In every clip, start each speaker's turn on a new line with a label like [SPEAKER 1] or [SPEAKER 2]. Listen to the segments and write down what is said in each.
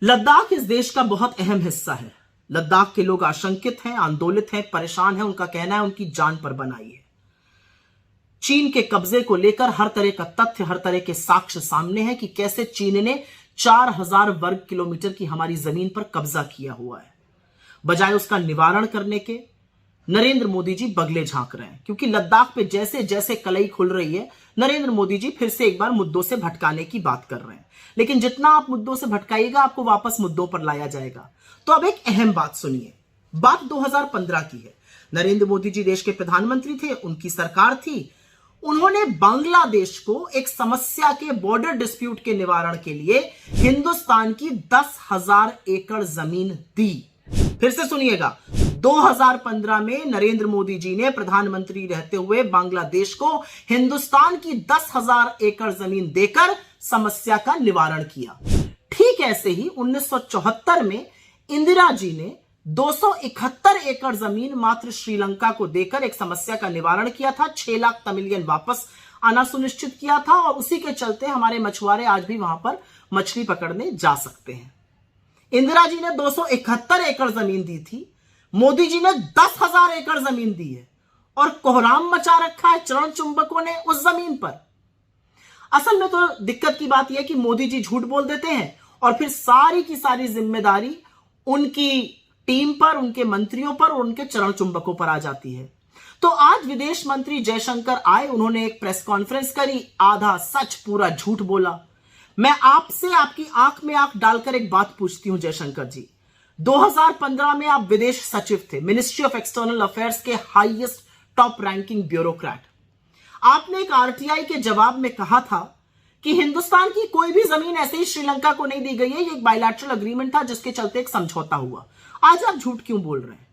[SPEAKER 1] लद्दाख इस देश का बहुत अहम हिस्सा है। लद्दाख के लोग आशंकित हैं, आंदोलित हैं, परेशान हैं। उनका कहना है उनकी जान पर बनाई है। चीन के कब्जे को लेकर हर तरह का तथ्य, हर तरह के साक्ष्य सामने हैं कि कैसे चीन ने 4000 वर्ग किलोमीटर की हमारी जमीन पर कब्जा किया हुआ है। बजाय उसका निवारण करने के नरेंद्र मोदी जी बगले झांक रहे हैं, क्योंकि लद्दाख पे जैसे जैसे कलई खुल रही है, नरेंद्र मोदी जी फिर से एक बार मुद्दों से भटकाने की बात कर रहे हैं। लेकिन जितना आप मुद्दों से भटकाइएगा, आपको वापस मुद्दों पर लाया जाएगा। तो अब एक अहम बात सुनिए। बात 2015 की है। नरेंद्र मोदी जी देश के प्रधानमंत्री थे, उनकी सरकार थी। उन्होंने बांग्लादेश को एक समस्या के बॉर्डर डिस्प्यूट के निवारण के लिए हिंदुस्तान की 10,000 एकड़ जमीन दी। फिर से सुनिएगा, 2015 में नरेंद्र मोदी जी ने प्रधानमंत्री रहते हुए बांग्लादेश को हिंदुस्तान की 10,000 एकड़ जमीन देकर समस्या का निवारण किया। ठीक ऐसे ही 1974 में इंदिरा जी ने 271 एकड़ जमीन मात्र श्रीलंका को देकर एक समस्या का निवारण किया था। 6 लाख तमिलियन वापस आना सुनिश्चित किया था, और उसी के चलते हमारे मछुआरे आज भी वहां पर मछली पकड़ने जा सकते हैं। इंदिरा जी ने 271 एकड़ जमीन दी थी, मोदी जी ने 10,000 एकड़ जमीन दी है, और कोहराम मचा रखा है चरण चुंबकों ने उस जमीन पर। असल में तो दिक्कत की बात यह कि मोदी जी झूठ बोल देते हैं, और फिर सारी की सारी जिम्मेदारी उनकी टीम पर, उनके मंत्रियों पर और उनके चरण चुंबकों पर आ जाती है। तो आज विदेश मंत्री जयशंकर आए, उन्होंने एक प्रेस कॉन्फ्रेंस करी, आधा सच पूरा झूठ बोला। मैं आपसे आपकी आंख में आंख डालकर एक बात पूछती हूं जयशंकर जी, 2015 में आप विदेश सचिव थे, मिनिस्ट्री ऑफ एक्सटर्नल अफेयर्स के हाईएस्ट टॉप रैंकिंग ब्यूरोक्रेट। आपने एक आरटीआई के जवाब में कहा था कि हिंदुस्तान की कोई भी जमीन ऐसे ही श्रीलंका को नहीं दी गई है, ये एक बायलैटरल अग्रीमेंट था जिसके चलते एक समझौता हुआ। आज आप झूठ क्यों बोल रहे हैं?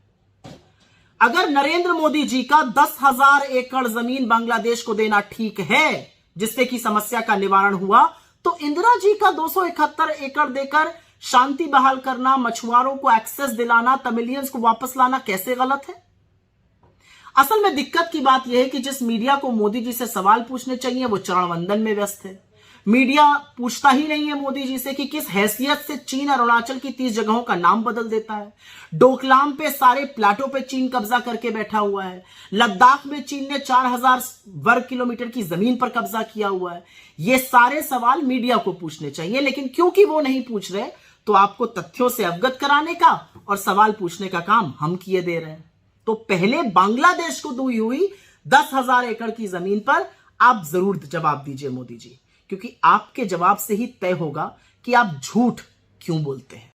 [SPEAKER 1] अगर नरेंद्र मोदी जी का 10,000 एकड़ जमीन बांग्लादेश को देना ठीक है, जिससे कि समस्या का निवारण हुआ, तो इंदिरा जी का 271 एकड़ देकर शांति बहाल करना, मछुआरों को एक्सेस दिलाना, तमिलियंस को वापस लाना कैसे गलत है? असल में दिक्कत की बात यह है कि जिस मीडिया को मोदी जी से सवाल पूछने चाहिए वो चरण वंदन में व्यस्त है। मीडिया पूछता ही नहीं है मोदी जी से कि किस हैसियत से चीन अरुणाचल की 30 जगहों का नाम बदल देता है। डोकलाम पे सारे प्लाटो पे चीन कब्जा करके बैठा हुआ है। लद्दाख में चीन ने 4,000 वर्ग किलोमीटर की जमीन पर कब्जा किया हुआ है। ये सारे सवाल मीडिया को पूछने चाहिए, लेकिन क्योंकि वो नहीं पूछ रहे, तो आपको तथ्यों से अवगत कराने का और सवाल पूछने का काम हम किए दे रहे हैं। तो पहले बांग्लादेश को दी हुई 10,000 एकड़ की जमीन पर आप जरूर जवाब दीजिए मोदी जी, क्योंकि आपके जवाब से ही तय होगा कि आप झूठ क्यों बोलते हैं।